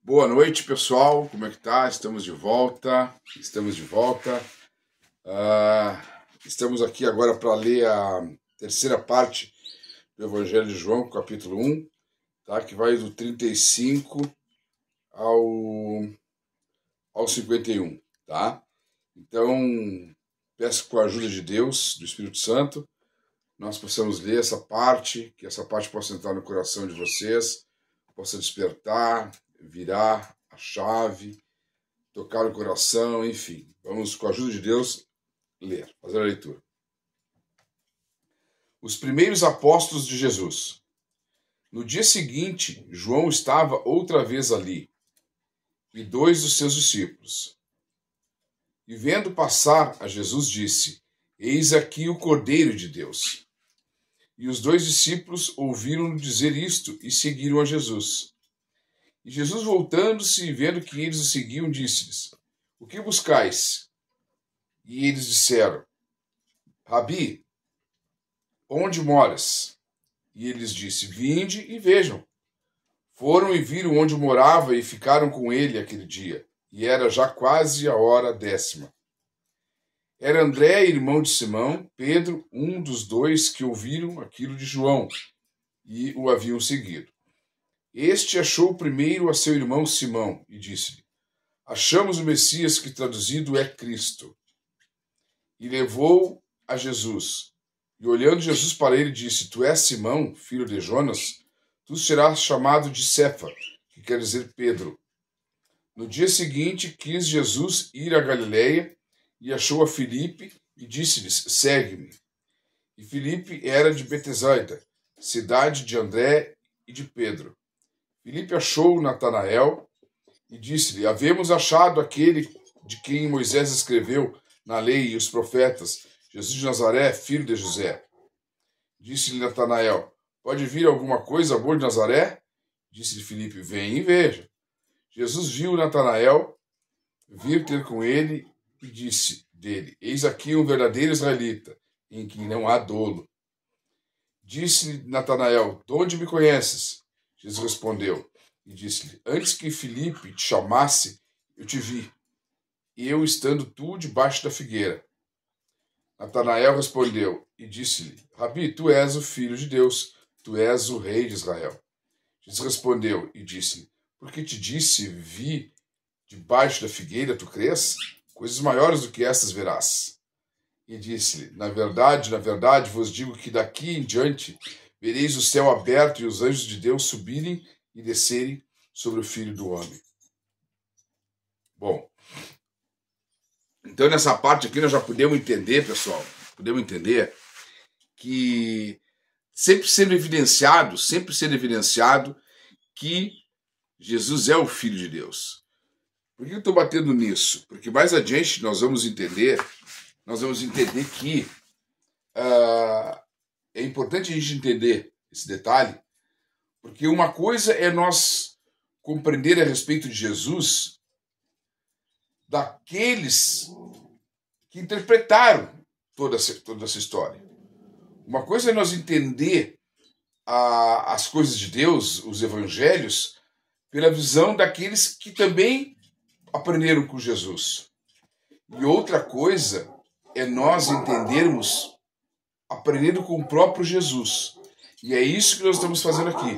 Boa noite, pessoal. Como é que tá? Estamos de volta. Estamos aqui agora para ler a terceira parte do Evangelho de João, capítulo 1, tá? Que vai do 35 ao 51, tá? Então, peço que com a ajuda de Deus, do Espírito Santo, nós possamos ler essa parte, que essa parte possa entrar no coração de vocês, possa despertar, virar a chave, tocar o coração, enfim. Vamos, com a ajuda de Deus, ler, fazer a leitura. Os primeiros apóstolos de Jesus. No dia seguinte, João estava outra vez ali, e 2 dos seus discípulos. E vendo passar a Jesus, disse: Eis aqui o Cordeiro de Deus. E os 2 discípulos ouviram-no dizer isto e seguiram a Jesus. E Jesus, voltando-se e vendo que eles o seguiam, disse-lhes: O que buscais? E eles disseram: Rabi, onde moras? E ele lhes disse: Vinde e vejam. Foram e viram onde morava e ficaram com ele aquele dia. E era já quase a hora 10ª. Era André, irmão de Simão, Pedro, um dos 2 que ouviram aquilo de João e o haviam seguido. Este achou primeiro a seu irmão Simão e disse-lhe: Achamos o Messias, que traduzido é Cristo. E levou a Jesus. E olhando Jesus para ele, disse: Tu és Simão, filho de Jonas? Tu serás chamado de Cefa, que quer dizer Pedro. No dia seguinte, quis Jesus ir a Galiléia e achou a Filipe e disse-lhes: Segue-me. E Filipe era de Betsaida, cidade de André e de Pedro. Filipe achou Natanael e disse-lhe: Havemos achado aquele de quem Moisés escreveu na lei e os profetas, Jesus de Nazaré, filho de José. Disse-lhe Natanael: Pode vir alguma coisa boa de Nazaré? Disse-lhe Filipe: Vem e veja. Jesus viu Natanael vir ter com ele e disse dele: Eis aqui um verdadeiro israelita, em quem não há dolo. Disse-lhe Natanael: De onde me conheces? Jesus respondeu e disse-lhe: Antes que Filipe te chamasse, eu te vi, eu estando tu debaixo da figueira. Natanael respondeu e disse-lhe: Rabi, tu és o Filho de Deus, tu és o Rei de Israel. Jesus respondeu e disse-lhe: Porque te disse, vi debaixo da figueira, tu crês? Coisas maiores do que estas verás. E disse-lhe: na verdade, vos digo que daqui em diante vereis o céu aberto e os anjos de Deus subirem e descerem sobre o Filho do Homem. Bom, então nessa parte aqui nós já podemos entender, pessoal, que sempre sendo evidenciado que Jesus é o Filho de Deus. Por que eu estou batendo nisso? Porque mais adiante nós vamos entender que é importante a gente entender esse detalhe, porque uma coisa é nós compreender a respeito de Jesus daqueles que interpretaram toda essa história. Uma coisa é nós entender as coisas de Deus, os evangelhos, pela visão daqueles que também aprenderam com Jesus. E outra coisa é nós entendermos aprendendo com o próprio Jesus. E é isso que nós estamos fazendo aqui.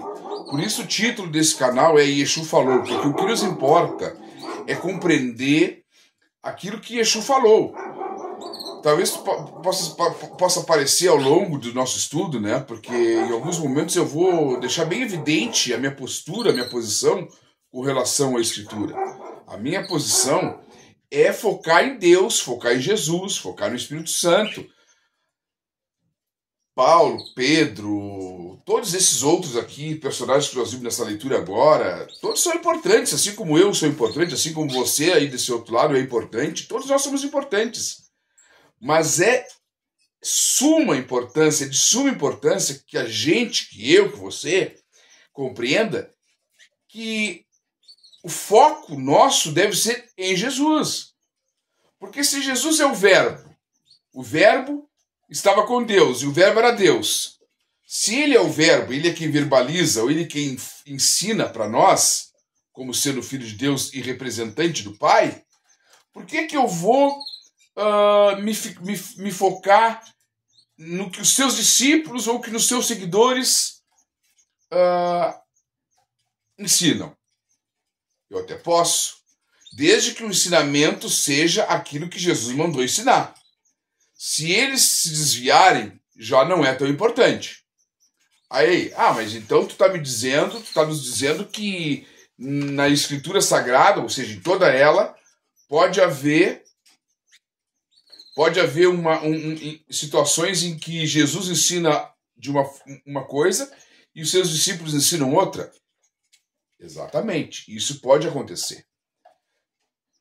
Por isso o título desse canal é Yeshua Falou, porque o que nos importa é compreender aquilo que Yeshua falou. Talvez possa aparecer ao longo do nosso estudo, né? Porque em alguns momentos eu vou deixar bem evidente a minha postura, a minha posição com relação à Escritura. A minha posição é focar em Deus, focar em Jesus, focar no Espírito Santo. Paulo, Pedro, todos esses outros aqui, personagens que nós vimos nessa leitura agora, todos são importantes, assim como eu sou importante, assim como você aí desse outro lado é importante, todos nós somos importantes. Mas é de suma importância que a gente, que eu, que você, compreenda que o foco nosso deve ser em Jesus. Porque se Jesus é o Verbo estava com Deus e o Verbo era Deus. Se ele é o Verbo, ele é quem verbaliza, ou ele é quem ensina para nós, como sendo filho de Deus e representante do Pai, por que eu vou me focar no que os seus discípulos ou que os seus seguidores ensinam? Eu até posso, desde que o ensinamento seja aquilo que Jesus mandou ensinar. Se eles se desviarem, já não é tão importante. Aí, mas então tu está nos dizendo que na Escritura Sagrada, ou seja, em toda ela, pode haver situações em que Jesus ensina de uma coisa e os seus discípulos ensinam outra? Exatamente, isso pode acontecer.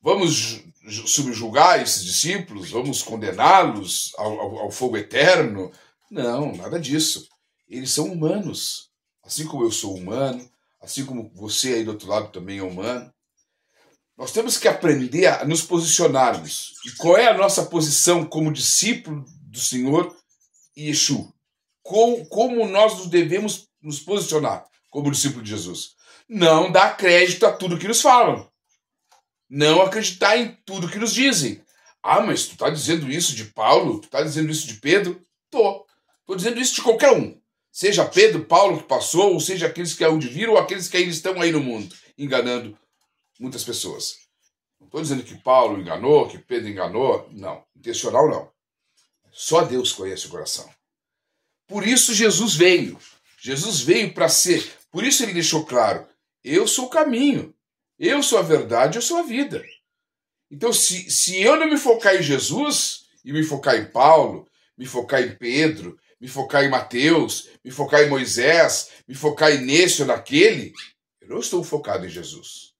Vamos subjugar esses discípulos? Vamos condená-los ao fogo eterno? Não, nada disso. Eles são humanos, assim como eu sou humano, assim como você aí do outro lado também é humano. Nós temos que aprender a nos posicionarmos. E qual é a nossa posição como discípulo do Senhor Yeshua? Como nós devemos nos posicionar como discípulo de Jesus? Não dar crédito a tudo que nos falam. Não acreditar em tudo que nos dizem. Mas tu está dizendo isso de Paulo? Tu está dizendo isso de Pedro? Tô dizendo isso de qualquer um. Seja Pedro, Paulo que passou, ou seja aqueles que hão de vir, ou aqueles que ainda estão aí no mundo, enganando muitas pessoas. Não estou dizendo que Paulo enganou, que Pedro enganou. Não, intencional não. Só Deus conhece o coração. Por isso Jesus veio. Jesus veio para ser. Por isso ele deixou claro, eu sou o caminho, eu sou a verdade, eu sou a vida. Então se eu não me focar em Jesus, e me focar em Paulo, me focar em Pedro, me focar em Mateus, me focar em Moisés, me focar nesse ou naquele, eu não estou focado em Jesus.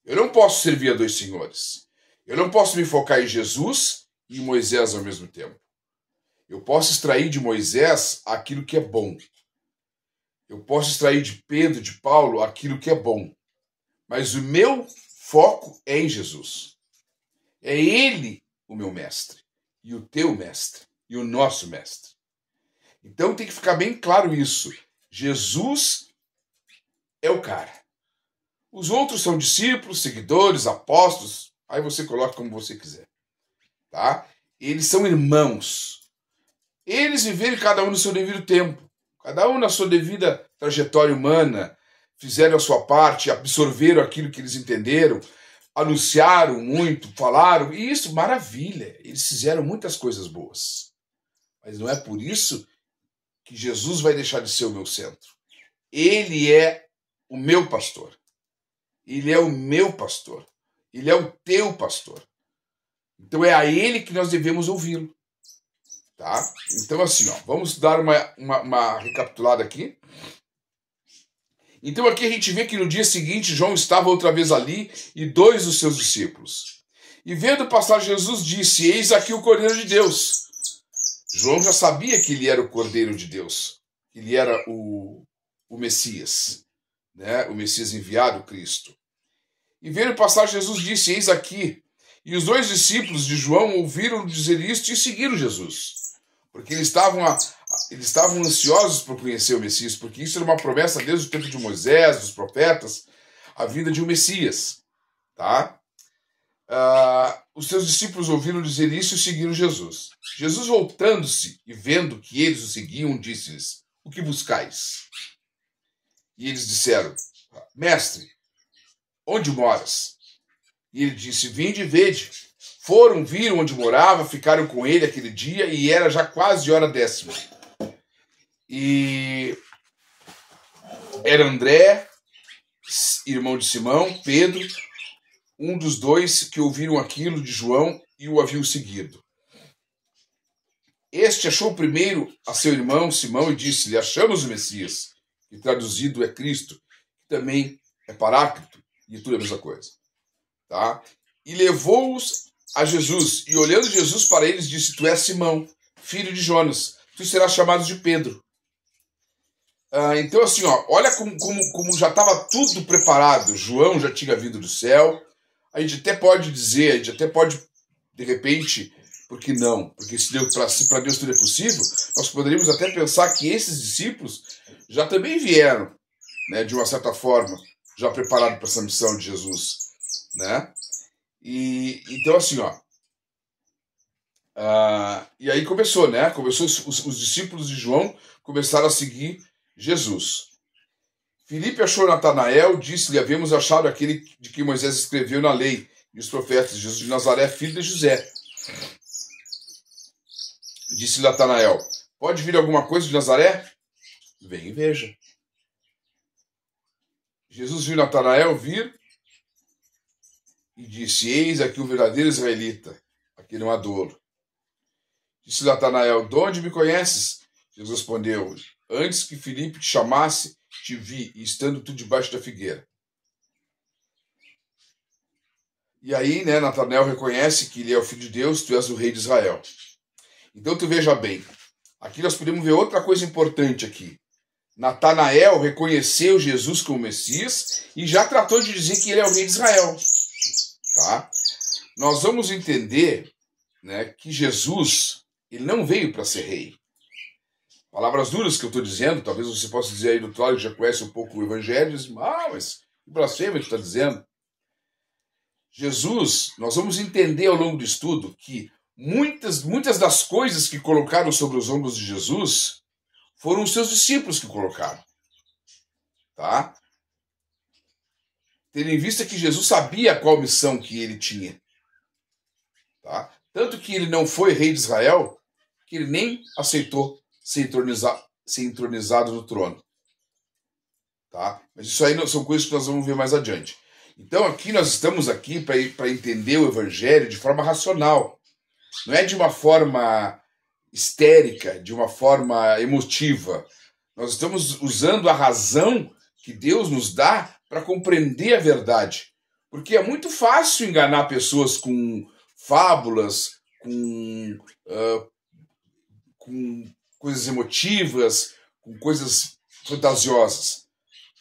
Eu não posso servir a dois senhores. Eu não posso me focar em Jesus e em Moisés ao mesmo tempo. Eu posso extrair de Moisés aquilo que é bom. Eu posso extrair de Pedro, de Paulo, aquilo que é bom. Mas o meu foco é em Jesus. É Ele o meu mestre, e o teu mestre, e o nosso mestre. Então tem que ficar bem claro isso. Jesus é o cara. Os outros são discípulos, seguidores, apóstolos. Aí você coloca como você quiser. Tá? Eles são irmãos. Eles viveram cada um no seu devido tempo. Cada um na sua devida trajetória humana. Fizeram a sua parte, absorveram aquilo que eles entenderam. Anunciaram muito, falaram. E isso, maravilha. Eles fizeram muitas coisas boas. Mas não é por isso que Jesus vai deixar de ser o meu centro. Ele é o meu pastor. Ele é o meu pastor. Ele é o teu pastor. Então é a ele que nós devemos ouvi-lo. Tá? Então assim, vamos dar uma recapitulada aqui. Então aqui a gente vê que no dia seguinte João estava outra vez ali e dois dos seus discípulos. E vendo passar Jesus disse, eis aqui o Cordeiro de Deus. João já sabia que ele era o Cordeiro de Deus. Ele era o Messias. Né? O Messias enviado, Cristo. E vendo passar Jesus disse, eis aqui. E os dois discípulos de João ouviram dizer isto e seguiram Jesus. Porque eles estavam ansiosos por conhecer o Messias, porque isso era uma promessa desde o tempo de Moisés, dos profetas, a vinda de um Messias. Tá? Os seus discípulos ouviram dizer isso e seguiram Jesus. Jesus, voltando-se e vendo que eles o seguiam, disse-lhes, o que buscais? E eles disseram, mestre, onde moras? E ele disse, vinde e vede. Foram, viram onde morava, ficaram com ele aquele dia e era já quase hora 10ª. E era André, irmão de Simão, Pedro, um dos dois que ouviram aquilo de João e o haviam seguido. Este achou primeiro a seu irmão Simão e disse-lhe, achamos o Messias, que traduzido é Cristo, que também é Paráclito, e tudo é a mesma coisa. Tá? E levou-os a Jesus, e olhando Jesus para eles, disse, tu és Simão, filho de Jonas, tu serás chamado de Pedro. Então assim, olha como já estava tudo preparado. João já tinha vindo do céu. A gente até pode dizer, de repente, por que não? Porque se para Deus tudo é possível, nós poderíamos até pensar que esses discípulos já também vieram, né, de uma certa forma, já preparado para essa missão de Jesus, né? E então assim, ó, e aí começou, né? Começou os discípulos de João começaram a seguir Jesus. Filipe achou Natanael, disse-lhe: havíamos achado aquele de que Moisés escreveu na lei e os profetas, Jesus de Nazaré, filho de José. Disse Natanael: pode vir alguma coisa de Nazaré? Vem e veja. Jesus viu Natanael vir e disse: eis aqui o verdadeiro israelita, aqui não há dolo. Disse Natanael: de onde me conheces? Jesus respondeu: antes que Filipe te chamasse, te vi, e estando tu debaixo da figueira. E aí, né, Natanael reconhece que ele é o Filho de Deus, tu és o Rei de Israel. Então tu veja bem, aqui nós podemos ver outra coisa importante aqui. Natanael reconheceu Jesus como Messias e já tratou de dizer que ele é o Rei de Israel. Tá? Nós vamos entender, né, que Jesus ele não veio para ser rei. Palavras duras que eu estou dizendo, talvez você possa dizer aí do outro lado que já conhece um pouco o Evangelho, diz, mas que blasfêmia que está dizendo. Jesus, nós vamos entender ao longo do estudo que muitas das coisas que colocaram sobre os ombros de Jesus foram os seus discípulos que colocaram. Tá? Tendo em vista que Jesus sabia qual missão que ele tinha. Tá? Tanto que ele não foi rei de Israel, que ele nem aceitou ser entronizado no trono. Tá? Mas isso aí são coisas que nós vamos ver mais adiante. Então aqui nós estamos aqui para entender o Evangelho de forma racional. Não é de uma forma histérica, de uma forma emotiva. Nós estamos usando a razão que Deus nos dá para compreender a verdade. Porque é muito fácil enganar pessoas com fábulas, com coisas emotivas, com coisas fantasiosas.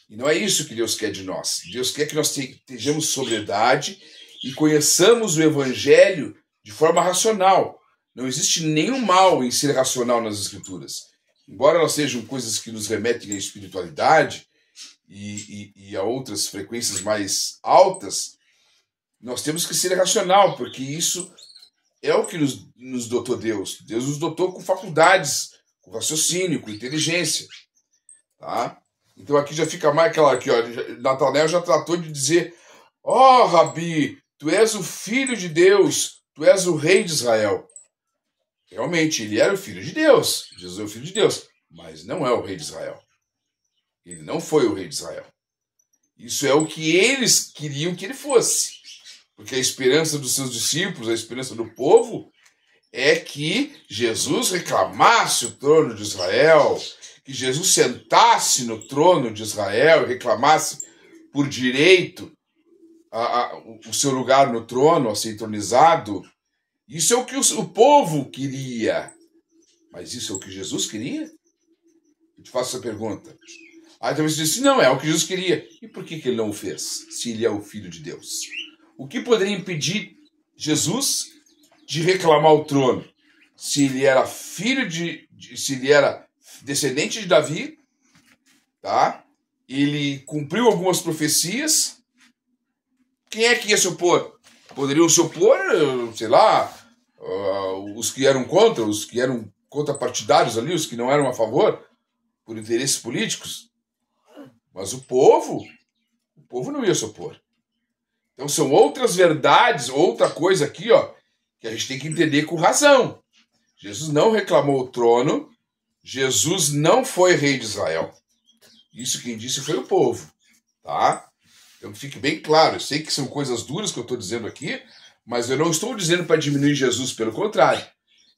E não é isso que Deus quer de nós. Deus quer que nós tenhamos sobriedade e conheçamos o Evangelho de forma racional. Não existe nenhum mal em ser racional nas Escrituras. Embora elas sejam coisas que nos remetem à espiritualidade e a outras frequências mais altas, nós temos que ser racional, porque isso é o que nos dotou Deus. Deus nos dotou com faculdades, com raciocínio, com inteligência. Tá? Então aqui já fica mais aquela aqui, ó, Natanael já tratou de dizer: ó, Rabi, tu és o Filho de Deus, tu és o Rei de Israel. Realmente, ele era o Filho de Deus, Jesus é o Filho de Deus, mas não é o Rei de Israel. Ele não foi o Rei de Israel. Isso é o que eles queriam que ele fosse. Porque a esperança dos seus discípulos, a esperança do povo, é que Jesus reclamasse o trono de Israel, que Jesus sentasse no trono de Israel e reclamasse por direito o seu lugar no trono, a ser entronizado. Isso é o que o povo queria. Mas isso é o que Jesus queria? Eu te faço essa pergunta. Aí talvez você disse, não, é o que Jesus queria. E por que ele não o fez, se ele é o Filho de Deus? O que poderia impedir Jesus de reclamar o trono? Se ele era se ele era descendente de Davi, tá? Ele cumpriu algumas profecias. Quem é que ia se opor? Poderiam se opor, sei lá, os que eram contra, os que eram contrapartidários ali, os que não eram a favor, por interesses políticos. Mas o povo não ia se opor. Então são outras verdades, outra coisa aqui, ó, que a gente tem que entender com razão. Jesus não reclamou o trono, Jesus não foi rei de Israel. Isso quem disse foi o povo, tá? Então fique bem claro, eu sei que são coisas duras que eu estou dizendo aqui, mas eu não estou dizendo para diminuir Jesus, pelo contrário.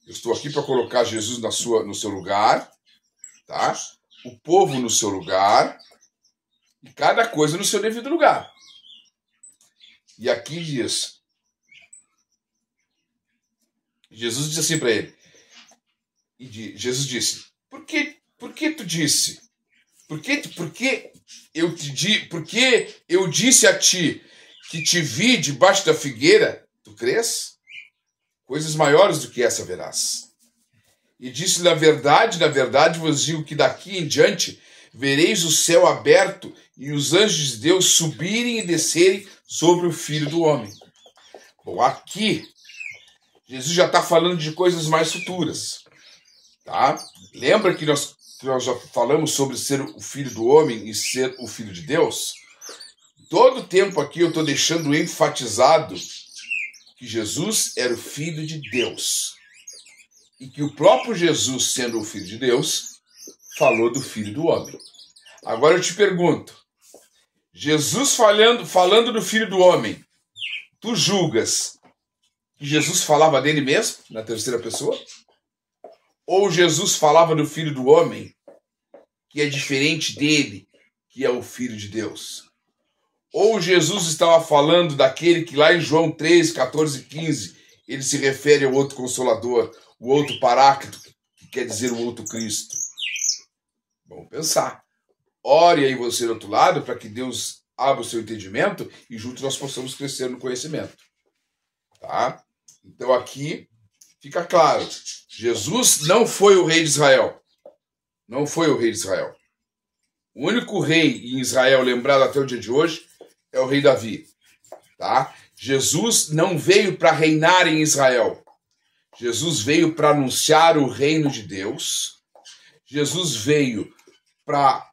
Eu estou aqui para colocar Jesus no seu lugar, tá? O povo no seu lugar e cada coisa no seu devido lugar. E aqui diz, Jesus disse assim para ele, Jesus disse, por que tu disse? Por que eu disse a ti que te vi debaixo da figueira, tu crês? Coisas maiores do que essa verás. E disse, na verdade vos digo que daqui em diante vereis o céu aberto e os anjos de Deus subirem e descerem sobre o Filho do Homem. Bom, aqui, Jesus já está falando de coisas mais futuras. Tá? Lembra que nós já falamos sobre ser o Filho do Homem e ser o Filho de Deus? Todo o tempo aqui eu estou deixando enfatizado que Jesus era o Filho de Deus. E que o próprio Jesus, sendo o Filho de Deus, falou do Filho do Homem. Agora eu te pergunto, Jesus falando do Filho do Homem, tu julgas que Jesus falava dele mesmo, na terceira pessoa? Ou Jesus falava do Filho do Homem, que é diferente dele, que é o Filho de Deus? Ou Jesus estava falando daquele que lá em João 3, 14 e 15, ele se refere ao outro Consolador, o outro Paráclito, que quer dizer o outro Cristo? Vamos pensar. Ore aí você do outro lado, para que Deus abra o seu entendimento e juntos nós possamos crescer no conhecimento. Tá? Então aqui fica claro, Jesus não foi o rei de Israel. Não foi o rei de Israel. O único rei em Israel lembrado até o dia de hoje é o rei Davi. Tá? Jesus não veio para reinar em Israel. Jesus veio para anunciar o reino de Deus. Jesus veio para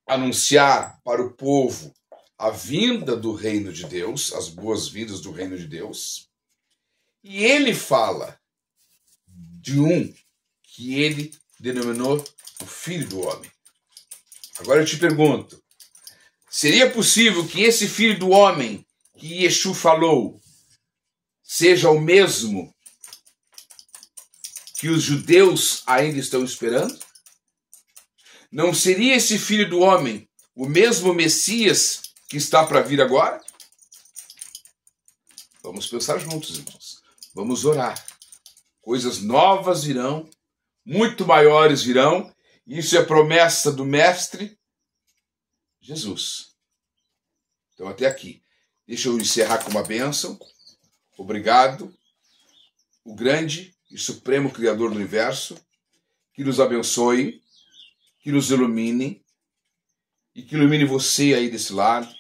anunciar para o povo a vinda do reino de Deus, as boas-vindas do reino de Deus. E ele fala de um que ele denominou o Filho do Homem. Agora eu te pergunto, seria possível que esse Filho do Homem que Yeshua falou seja o mesmo que os judeus ainda estão esperando? Não seria esse Filho do Homem o mesmo Messias que está para vir agora? Vamos pensar juntos, irmãos. Vamos orar. Coisas novas virão, muito maiores virão. Isso é promessa do Mestre Jesus. Então até aqui. Deixa eu encerrar com uma bênção. Obrigado, o grande e supremo Criador do Universo, que nos abençoe, que nos ilumine, e que ilumine você aí desse lado,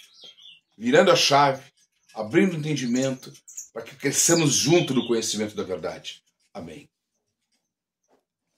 virando a chave, abrindo o entendimento, para que cresçamos junto no conhecimento da verdade. Amém.